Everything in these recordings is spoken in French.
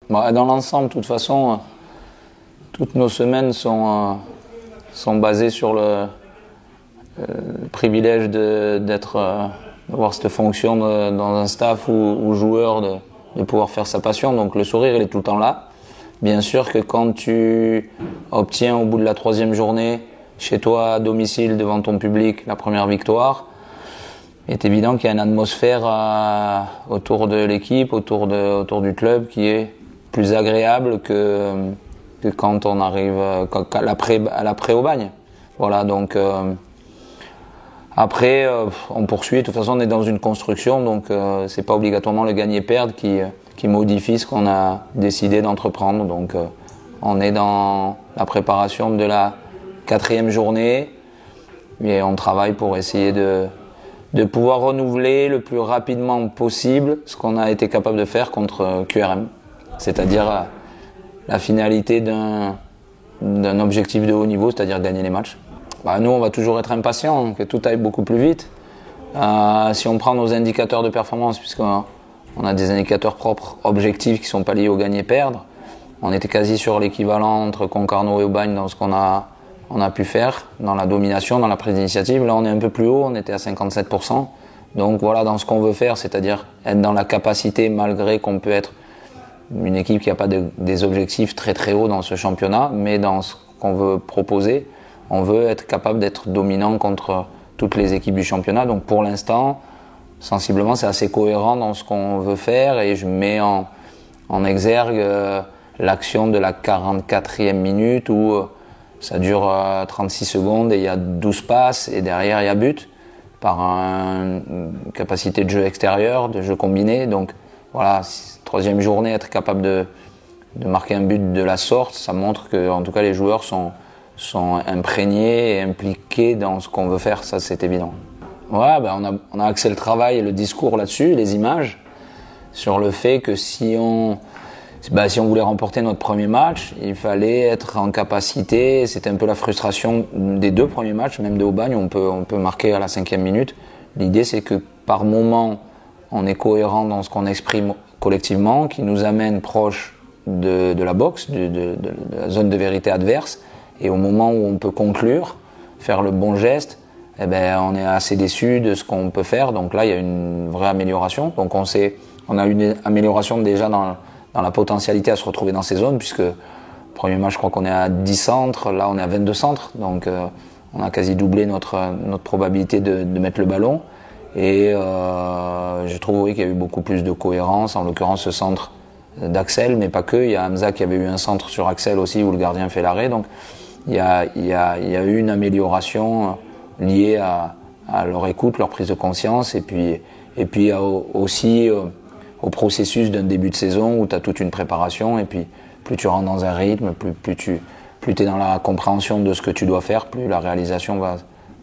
Bah, dans l'ensemble, de toute façon, toutes nos semaines sont basées sur le privilège d'avoir cette fonction dans un staff ou joueur de pouvoir faire sa passion. Donc le sourire, il est tout le temps là. Bien sûr que quand tu obtiens au bout de la 3e journée, chez toi, à domicile, devant ton public, la première victoire, il est évident qu'il y a une atmosphère autour de l'équipe, autour du club qui est plus agréable que quand on arrive à l'après-Aubagne. Voilà, donc après, on poursuit. De toute façon, on est dans une construction, donc c'est pas obligatoirement le gagner-perdre qui modifie ce qu'on a décidé d'entreprendre. Donc on est dans la préparation de la 4e journée et on travaille pour essayer de pouvoir renouveler le plus rapidement possible ce qu'on a été capable de faire contre QRM, c'est-à-dire la finalité d'un objectif de haut niveau, c'est-à-dire gagner les matchs. Bah, nous, on va toujours être impatients, que tout aille beaucoup plus vite. Si on prend nos indicateurs de performance, puisqu'on a des indicateurs propres objectifs qui sont pas liés au gagner-perdre, on était quasi sur l'équivalent entre Concarneau et Aubagne dans ce qu'on a pu faire, dans la domination, dans la prise d'initiative. Là, on est un peu plus haut, on était à 57%. Donc voilà, dans ce qu'on veut faire, c'est-à-dire être dans la capacité, malgré qu'on peut être une équipe qui n'a pas des objectifs très très hauts dans ce championnat, mais dans ce qu'on veut proposer, on veut être capable d'être dominant contre toutes les équipes du championnat. Donc pour l'instant, sensiblement, c'est assez cohérent dans ce qu'on veut faire et je mets en exergue l'action de la 44e minute où ça dure 36 secondes et il y a 12 passes et derrière il y a but par une capacité de jeu extérieur, de jeu combiné. Donc voilà, 3e journée, être capable de marquer un but de la sorte, ça montre que en tout cas les joueurs sont imprégnés et impliqués dans ce qu'on veut faire, ça c'est évident. Ouais, on a axé le travail et le discours là-dessus, les images, sur le fait que si on voulait remporter notre premier match, il fallait être en capacité, c'était un peu la frustration des 2 premiers matchs, même de Aubagne, on peut marquer à la 5e minute. L'idée c'est que par moment, on est cohérent dans ce qu'on exprime collectivement, qui nous amène proche de la boxe, de la zone de vérité adverse, et au moment où on peut conclure, faire le bon geste, on est assez déçu de ce qu'on peut faire. Donc là, il y a une vraie amélioration. Donc on a une amélioration déjà dans la potentialité à se retrouver dans ces zones, puisque premier match, je crois qu'on est à 10 centres, là on est à 22 centres, donc on a quasi doublé notre probabilité de mettre le ballon. Et je trouve qu'il y a eu beaucoup plus de cohérence, en l'occurrence ce centre d'Axel, mais pas que. Il y a Hamza qui avait eu un centre sur Axel aussi où le gardien fait l'arrêt. Donc il y a eu une amélioration liée à leur écoute, leur prise de conscience, et puis aussi au processus d'un début de saison où tu as toute une préparation, et puis plus tu rentres dans un rythme, plus tu es dans la compréhension de ce que tu dois faire, plus la réalisation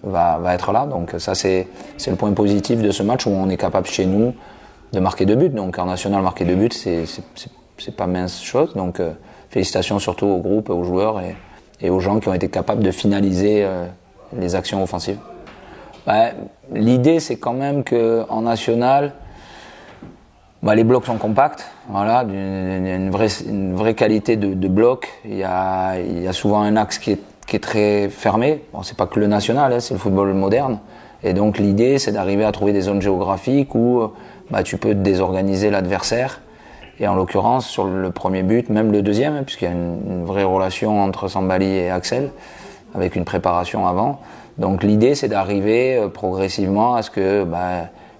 va être là. Donc ça c'est le point positif de ce match où on est capable chez nous de marquer 2 buts. Donc en national, marquer 2 buts, c'est pas mince chose. Donc félicitations surtout au groupe, aux joueurs et aux gens qui ont été capables de finaliser les actions offensives. L'idée c'est quand même qu'en national, les blocs sont compacts, voilà, une vraie qualité de bloc. Il y a souvent un axe qui est très fermé. Bon, c'est pas que le national, c'est le football moderne. Et donc l'idée, c'est d'arriver à trouver des zones géographiques où tu peux désorganiser l'adversaire. Et en l'occurrence, sur le premier but, même le deuxième, puisqu'il y a une vraie relation entre Sambali et Axel, avec une préparation avant. Donc l'idée, c'est d'arriver progressivement à ce que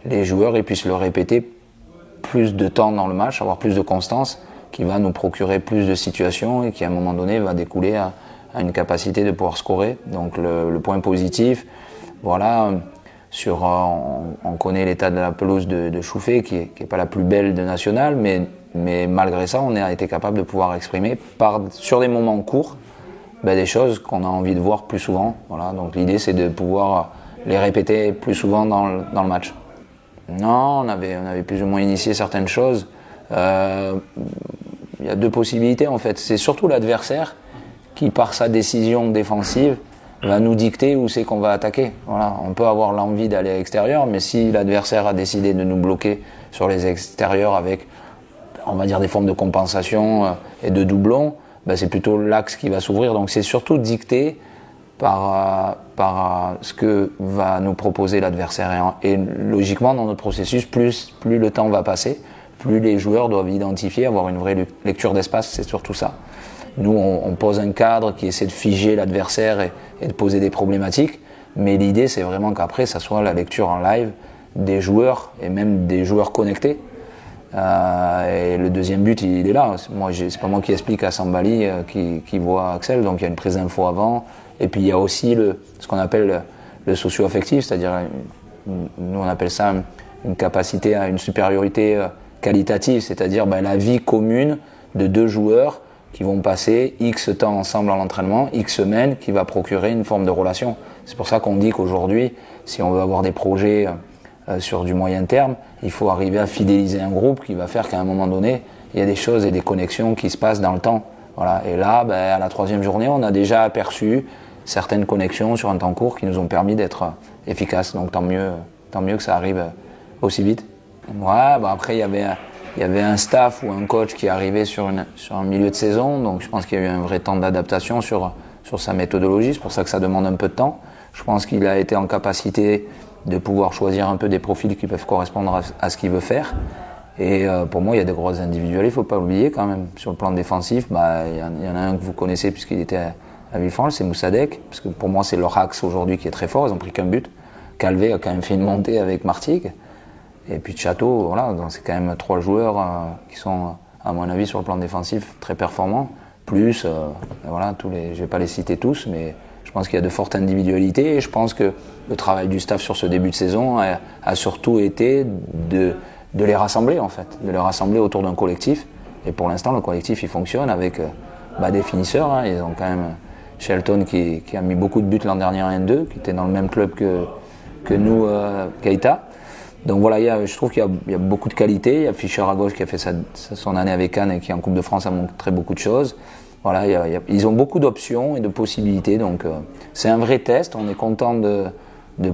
les joueurs puissent le répéter plus de temps dans le match, avoir plus de constance, qui va nous procurer plus de situations et qui à un moment donné va découler à une capacité de pouvoir scorer. Donc le point positif, voilà, on connaît l'état de la pelouse de Chouffé qui est pas la plus belle de national, mais malgré ça, on a été capable de pouvoir exprimer sur des moments courts des choses qu'on a envie de voir plus souvent. Voilà, donc l'idée c'est de pouvoir les répéter plus souvent dans le match. Non, on avait plus ou moins initié certaines choses. Il y a 2 possibilités en fait. C'est surtout l'adversaire qui, par sa décision défensive, va nous dicter où c'est qu'on va attaquer. Voilà, on peut avoir l'envie d'aller à l'extérieur, mais si l'adversaire a décidé de nous bloquer sur les extérieurs avec on va dire des formes de compensation et de doublons, c'est plutôt l'axe qui va s'ouvrir. Donc c'est surtout dicté par ce que va nous proposer l'adversaire. Et logiquement, dans notre processus, plus le temps va passer, plus les joueurs doivent identifier, avoir une vraie lecture d'espace, c'est surtout ça. Nous, on pose un cadre qui essaie de figer l'adversaire et de poser des problématiques, mais l'idée, c'est vraiment qu'après, ça soit la lecture en live des joueurs, et même des joueurs connectés. Et le deuxième but, il est là. C'est pas moi qui explique à Sambali qui voit Axel, donc il y a une prise d'info avant. Et puis il y a aussi ce qu'on appelle le socio-affectif, c'est-à-dire, nous on appelle ça une capacité à une supériorité qualitative, c'est-à-dire la vie commune de deux joueurs qui vont passer X temps ensemble en entraînement, X semaines, qui va procurer une forme de relation. C'est pour ça qu'on dit qu'aujourd'hui, si on veut avoir des projets sur du moyen terme, il faut arriver à fidéliser un groupe qui va faire qu'à un moment donné, il y a des choses et des connexions qui se passent dans le temps. Voilà. Et là, à la 3e journée, on a déjà aperçu certaines connexions sur un temps court qui nous ont permis d'être efficaces. Donc tant mieux que ça arrive aussi vite. Ouais, après il y avait un staff ou un coach qui est arrivé sur un milieu de saison, donc je pense qu'il y a eu un vrai temps d'adaptation sur sa méthodologie. C'est pour ça que ça demande un peu de temps. Je pense qu'il a été en capacité de pouvoir choisir un peu des profils qui peuvent correspondre à ce qu'il veut faire. Et pour moi, il y a des grosses individualités, il ne faut pas l'oublier quand même. Sur le plan défensif, il y en a un que vous connaissez puisqu'il était à Villefranche, c'est Moussadek, parce que pour moi c'est leur axe aujourd'hui qui est très fort, ils ont pris qu'un but. Calvé a quand même fait une montée avec Martigues, et puis Chateau, voilà, donc c'est quand même 3 joueurs qui sont, à mon avis, sur le plan défensif, très performants, plus, voilà, je ne vais pas les citer tous, mais je pense qu'il y a de fortes individualités, et je pense que le travail du staff sur ce début de saison a surtout été de les rassembler en fait, de les rassembler autour d'un collectif, et pour l'instant le collectif il fonctionne avec des finisseurs, ils ont quand même Shelton qui a mis beaucoup de buts l'an dernier en N2, qui était dans le même club que nous, Keita. Donc voilà, je trouve qu'il y a beaucoup de qualité. Il y a Fischer à gauche qui a fait son année avec Cannes et qui en Coupe de France a montré beaucoup de choses. Voilà, ils ont beaucoup d'options et de possibilités. Donc c'est un vrai test. On est content de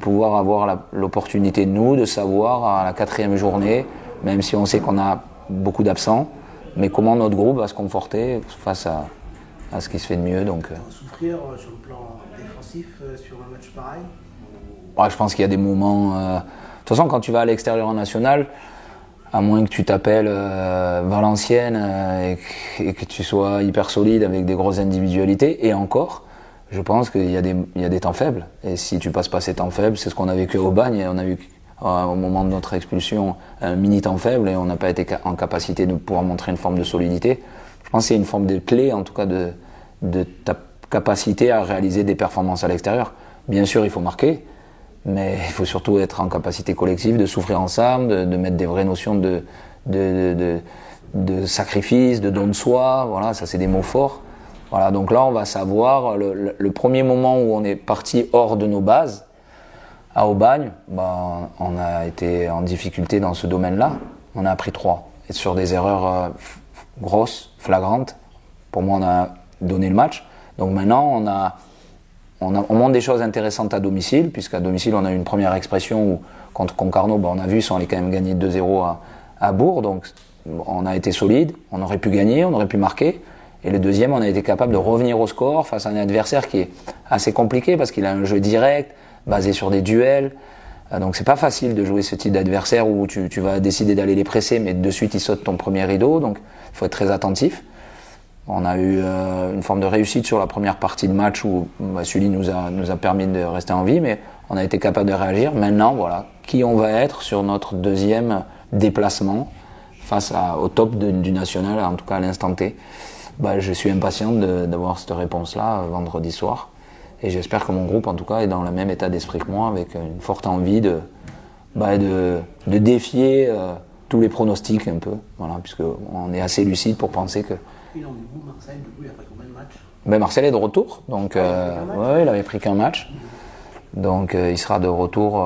pouvoir avoir l'opportunité de savoir à la 4e journée, même si on sait qu'on a beaucoup d'absents, mais comment notre groupe va se comporter face à ce qui se fait de mieux. Donc, souffrir sur le plan défensif sur un match pareil? Je pense qu'il y a des moments. De toute façon, quand tu vas à l'extérieur en national, à moins que tu t'appelles Valenciennes et que tu sois hyper solide avec des grosses individualités, et encore, je pense qu'il y a des temps faibles. Et si tu passes pas ces temps faibles, c'est ce qu'on a vécu au Bagne. On a eu au moment de notre expulsion un mini temps faible et on n'a pas été en capacité de pouvoir montrer une forme de solidité. Je pense que c'est une forme de clé, en tout cas, de ta capacité à réaliser des performances à l'extérieur. Bien sûr, il faut marquer, mais il faut surtout être en capacité collective, de souffrir ensemble, de mettre des vraies notions de sacrifice, de don de soi. Voilà, ça c'est des mots forts. Voilà, donc là, on va savoir, le premier moment où on est parti hors de nos bases, à Aubagne, on a été en difficulté dans ce domaine-là. On a appris 3. Et sur des erreurs grosses, flagrantes, pour moi, on a donné le match. Donc maintenant, on montre des choses intéressantes à domicile, puisqu'à domicile, on a eu une première expression où, contre Concarneau, on a vu, on allait quand même gagner 2-0 à Bourg. Donc on a été solide, on aurait pu gagner, on aurait pu marquer. Et le deuxième, on a été capable de revenir au score face à un adversaire qui est assez compliqué, parce qu'il a un jeu direct, basé sur des duels. Donc c'est pas facile de jouer ce type d'adversaire où tu vas décider d'aller les presser, mais de suite ils sautent ton premier rideau, donc il faut être très attentif. On a eu une forme de réussite sur la première partie de match où Sully nous a permis de rester en vie, mais on a été capable de réagir. Maintenant, voilà, qui on va être sur notre deuxième déplacement face au top du national, en tout cas à l'instant T. Je suis impatient d'avoir cette réponse-là vendredi soir. Et j'espère que mon groupe, en tout cas, est dans le même état d'esprit que moi, avec une forte envie de défier tous les pronostics un peu. Voilà, puisqu'on est assez lucide pour penser que... Il en est où, Marseille, du coup, il a pris combien de matchs? Marseille est de retour, donc il avait pris qu'un match. Donc il sera de retour